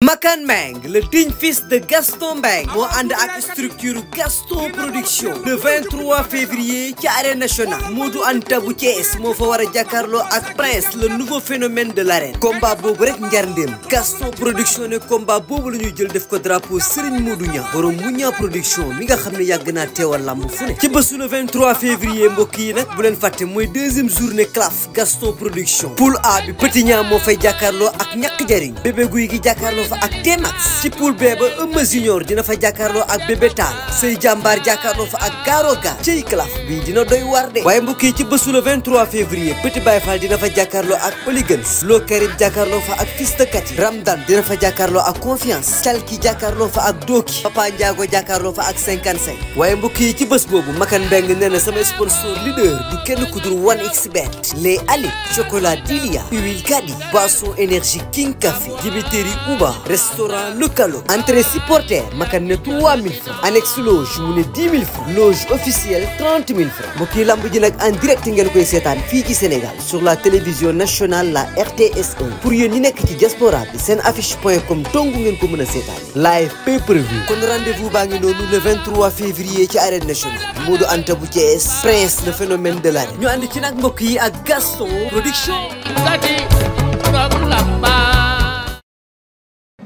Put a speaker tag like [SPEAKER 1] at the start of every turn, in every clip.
[SPEAKER 1] Makan Meng, le digne fils de Gaston Meng, moo ànd ak structure Gaston Production le 23 février ci arène nationale. Modou Anta bu Thiès moo fa war a jàkkaarloo ak Prince, le nouveau phénomène de l'arène. Combat boobu rek njarndéem Gaston Production ne combat boobu la ñuy jël def ko drapeau Serigne Modou Niang borom Mouniang Production mi nga xam ne yàgg naa teewal lamb fu ne. ci bésu le 23 février mbokk yi nag bu leen fàtte mooy deuxième journée CLAF Gaston Production. poule A bi Petit Niang moo fay jàkkaarloo ak ñàkk jariñ. Bébé Guy gi jàkkaarloo fa ak T-Max. ci poule B ba Eumeu Junior dina fa jàkkaarloo ak Bébé Tall. Sey Jàmbaar jàkkaarloo fa ak Garo Gare. ciy CLAF bi dina doy war de. waaye mbokk yi ci bésu le 23 février Petit Baye Fall dina fa jàkkaarloo ak Oligans. Lo Karim jàkkaarloo fa ak Fils de Kati. Ramdan dina fa jàkkaarloo ak Confiance. Calki jàkkaarloo fa ak Doki. Papa Ndiago jàkkaarloo fa ak 55. waaye mbokk yi ci bés boobu Makan Mbeng nee na sama sponsor leader du kenn ku dul 1xBet. les Ali chocolat Dilia. huile Kadi. boisson énergie King Café. dibiteri Uba. restaurant Localo. entrée supporter Makan ne 3000 francs. annexe loge mu ne 10 000 francs. loge officielle 30 000 francs. mbokk yi lamb ji nag en direct ngeen koy seetaan fii ci Sénégal sur la télévision nationale la RTS1. pour yéen ñi nekk ci diaspora bi seen affiche.com dong ngeen ko mën a seetaan. live pay per view. kon rendez-vous baa ngi noonu le 23 février ci arène nationale. Modou Anta bu Thiès. Prince le phénomène de l'arène. ñu ànd ci nag mbokk yi ak Gaston Production.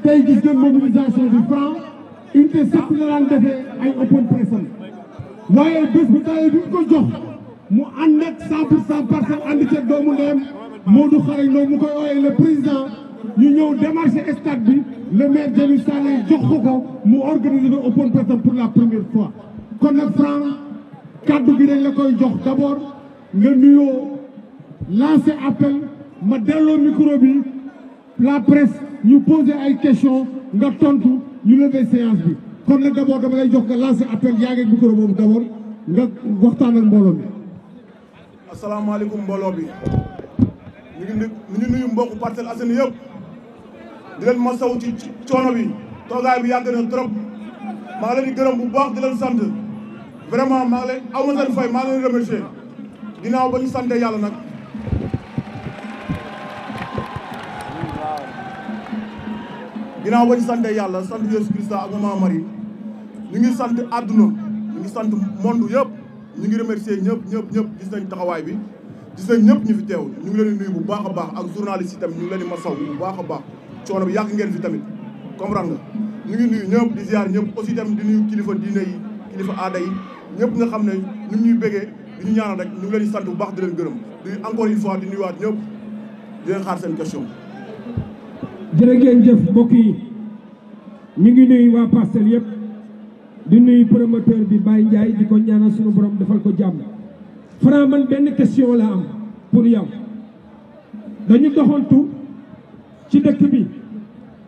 [SPEAKER 2] tey gis ngeen mobilisation du Franc unité sax la daan defee ay open press waaye bés bu tawee bi ko jox mu ànd ak 100% Parcelles ànd ceeg doomu ndeyam Modou Xarañ Lo mu koy ooyee le président ñu ñëw démarcher stade bi le maire Jamil Sané jox ko mu organiser open press pour la première fois. kon nag Franc kaddu gi dañ la koy jox d'abord nga nuyoo lancer appel ma delloo micro bi la presse. ñu poser ay questions nga tontu ñu lever séance bi kon nag d'abord dama lay jox nga lancer appel yaa ngi micro boobu d'abord nga waxtaan ak mbooloo bi.
[SPEAKER 3] asalaamaaleykum mbooloo bi ñu ngi nuyu mbokku Parcelles Assainies yëpp di leen masawu ci coono bi toogaay bi yàgg na trop maa ngi leen di gërëm bu baax di leen sant vraiment maa ngi leen aw ma seen fay maa ngi leen remercier ginnaaw ba ñu sante yàlla nag. ginnaaw ba ñu sant yàlla sant Yeesu Krista ak Maman Marie ñu ngi sant àdduna ñu ngi sant monde yëpp ñu ngi remercier ñëpp gis nañ taxawaay bi gis nañ ñëpp ñu fi teew ñu ngi leen di nuyu bu baax a baax ak journaliste yi tamit ñu ngi leen di masaw bu baax a baax coono bi yàgg ngeen fi tamit comprendre nga ñu ngi nuyu ñëpp di ziar ñëpp aussi tamit di nuyu kilifa diine yi kilifa aada yi ñëpp nga xam ne ñu ngi ñuy béggee di ñu ñaanal rek ñu ngi leen di sant bu baax di leen gërëm di encore une fois di nuyuwaat ñëpp di leen xaar seen question.
[SPEAKER 2] jërë ngeen jëf mbokk yi ñu ngi nuyu waa Parcelles yëpp di nuyu promoteur bi Baye Ndiaye di ko ñaanal suñu borom defal ko jàmm. Franc man benn question la am pour yow dañu doxantu ci dëkk bi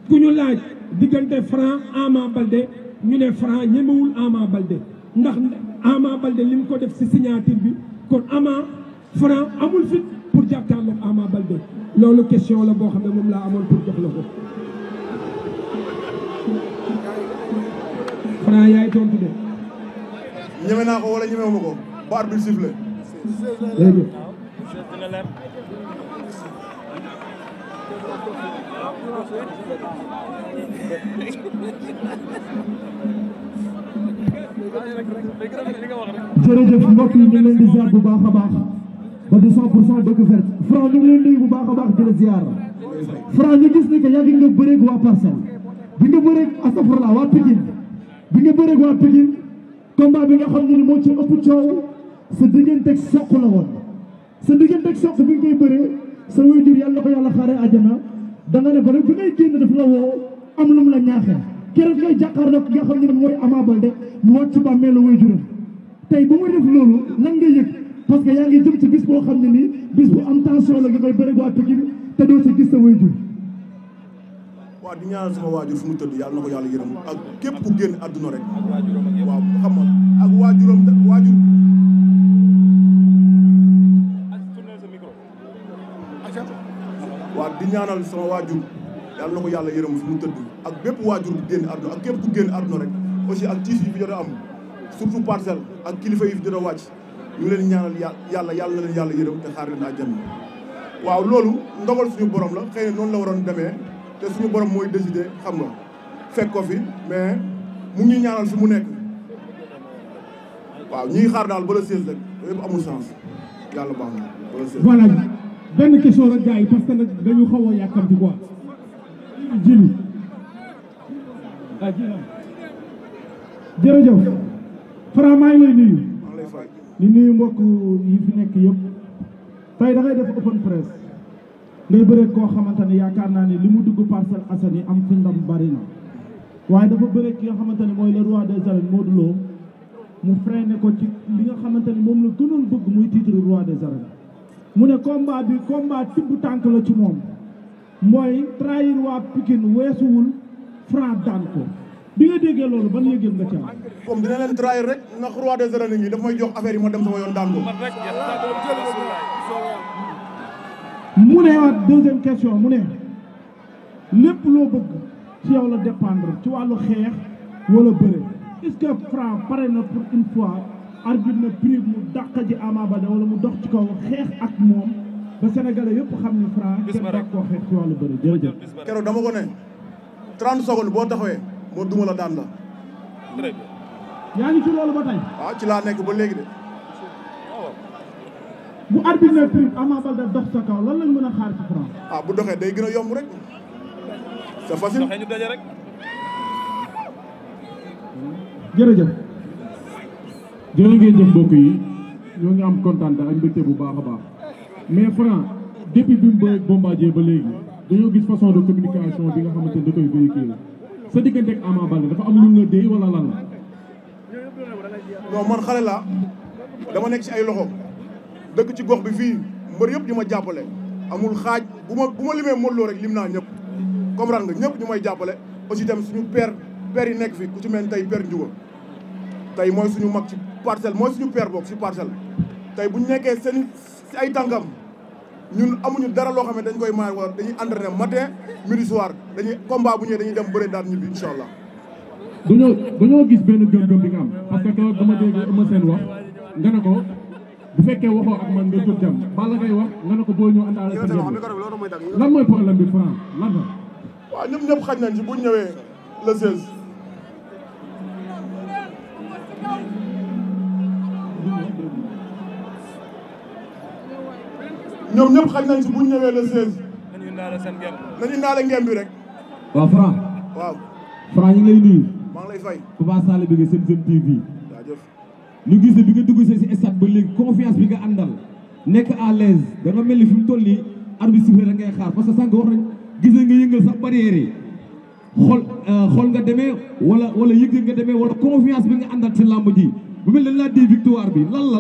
[SPEAKER 2] ku ñu laaj diggante Franc Ama Baldé ñu ne Franc ñemewul Ama Baldé ndax Ama Baldé li mu ko def ci signature bi kon Franc amul fit pour jàkkaarloog Ama Baldé. loolu question la boo xam ne moom laa amoon pour jox la ko Franc yaay tontu de.
[SPEAKER 3] ñeme naa ko wala ñemewuma ko ba arbitre bi sifflé.
[SPEAKER 2] léegi. jërëjëf mbokk yi ñu ngi leen di ziar bu baax a baax. ba di 100% découverte Franc ñu ngi leen nuyu bu baax a baax di la ziar Franc ñu gis ni que yàgg nga bëreeg waa Parcelles bi nga bëreeg astafurlah waa Pikine bi nga bëreeg waa Pikine combat bi nga xam ne ni moo ci ëpp coow sa digganteeg Sokh la woon sa digganteeg Sokh bi nga koy bëree sa waajur yàlla ko yàlla xaaree àjjana da nga ne ba bi ngay génn daf la woo am lu mu la ñaaxee keroog ngay jàkkaarloo ki nga xam ne ni mooy Ama Baldé mu wàcc ba mel la waajuram tey ba muy def loolu lan nga yëg parce que yaa ngi jëm ci bis boo xam ne nii bis bu am tension la nga koy bëri waa Pikine te doo ci gis sa waajur.
[SPEAKER 3] waaw di ñaanal sama waajur fu mu tëdd yàlla na ko yàlla yërëm ak képp ku génn àdduna rek waaw xam nga ak waajuram waajur. waaw di ñaanal sama waajur yàlla na ko yàlla yërëm fu mu tëdd ak bépp waajur bu génn àdduna ak képp ku génn àdduna rek aussi ak tiis yi fi jot a am surtout Parcelles ak kilifa yi fi jot a wàcc. ñu ngi leen ñaanal yàlla na leen yàlla yërëm te xaar leen àjjana waaw loolu ndogal suñu borom la xëy na noonu la waroon demee te suñu borom mooy décider xam nga fekk ko fi mais mu ngi ñaanal fi mu nekk waaw ñuy xaar daal ba le 16 rek yëpp amul sens yàlla baax na ba le 16.
[SPEAKER 2] voilà benn question rek gars yi parce que nag dañu xaw a yàkkamti quoi jili jërëjëf Franc maa ngi lay nuyu di nuyu mbokk yi fi nekk yëpp tey dafay def open press ngay bëre koo xamante ne yaakaar naa ne li mu dugg Parcelles Assainies am fi ndam bari na waaye dafa bëre ki nga xamante ne mooy le roi des arènes Modou Lo mu freiné ko ci li nga xamante ne moom la gënoon bëgg muy titre roi des arènes mu ne combat bi combat tibb tànk la ci moom mooy trahir waa Pikine weesuwul Franc daan ko bi nga déggee loolu ban yëg-yëg nga ci am.
[SPEAKER 3] comme dina leen trahir rek ndax roi des arènes yi daf may jox affaire yi ma dem sama yoon daan ko.
[SPEAKER 2] mu ne waat deuxième question mu ne lépp loo bëgg ci yow la dépendre ci wàllu xeex wala bëre est-ce que Franc pare na pour une fois arbitre na prix mu dàq ji Ama Baldé wala mu dox ci kaw xeex ak moom ba Sénégalais yëpp xam ni Franc kenn daa koo xeex ci wàllu bëre jërëjëf.
[SPEAKER 3] keroog dama ko ne 30 secondes boo taxawee moo duma la daan la.
[SPEAKER 2] yaa ngi ci loolu ba tey.
[SPEAKER 3] waaw ci laa nekk ba léegi de.
[SPEAKER 2] bu arbitre na prix Ama Baldé dox sa kaw lan lañ mën a xaar ci Franc.
[SPEAKER 3] ah bu doxee day gën a yomb rek c'est facile.
[SPEAKER 2] jërëjëf.
[SPEAKER 4] jërë ngeen jëf mbokk yi ñoo ngi am kontaan ak mbégte bu baax a baax mais Franc depuis bi mu ba Bombardier ba léegi dañoo gis façon de communication bi nga xamante ne da koy véhiculer sa diggante ak Ama Baldé dafa am lu la déy wala lan la.
[SPEAKER 3] non man xale laa dama nekk ci ay loxo dëkk ci gox bi fii mbër yëpp ñu ma jàppale amul xaaj bu ma limee Modou Lo rek lim naa ñëpp comprendre nga ñëpp ñu may jàppale aussi tamit suñu père yi nekk fi ku ci mel tey père Ndiouga tey mooy suñu mag ci parcelle mooy suñu père bokk ci parcelle tey bu ñu nekkee seen si ay tànkam ñun amuñu dara loo xam ne dañ koy maay wala dañuy entraîner matin midi soir dañuy combat bu ñëwee dañuy dem bëre daan ñibbi incha allah.
[SPEAKER 4] dañoo gis benn gëm-gëm bi nga am parce que keroog dama dégg Eumeu Sène wax nga ne ko bu fekkee waxoo ak man nga jóg jam Balla Gaye wax nga ne ko boo ñëw àndaale sa njëriñ lan mooy problème bi Franc lan la.
[SPEAKER 3] waaw ñëpp xaj nañ ci bu ñu ñëwee le 16. ñoom ñëpp xaj nañ ci bu ñu ñëwee le 16. nañu indaale ngem bi rek.
[SPEAKER 4] waaw Franc.
[SPEAKER 3] waaw.
[SPEAKER 4] Franc ñu ngi lay nuyu.
[SPEAKER 3] maa ngi lay fay.
[SPEAKER 4] Papa Sall bi nga Sen TV.
[SPEAKER 3] jaajëf.
[SPEAKER 4] ñu gis ne bi nga dugg si stade ba léegi confiance bi nga àndal nekk à l'aise da nga mel ni fi mu toll nii arbitre sifflé rek ngay xaar parce que sànq wax nañ gis nañ nga yëngal sax barrière yi xool nga demee wala yëg nga demee wala confiance bi nga àndal ci làmb ji bu mel ne laa di victoire bi lan la.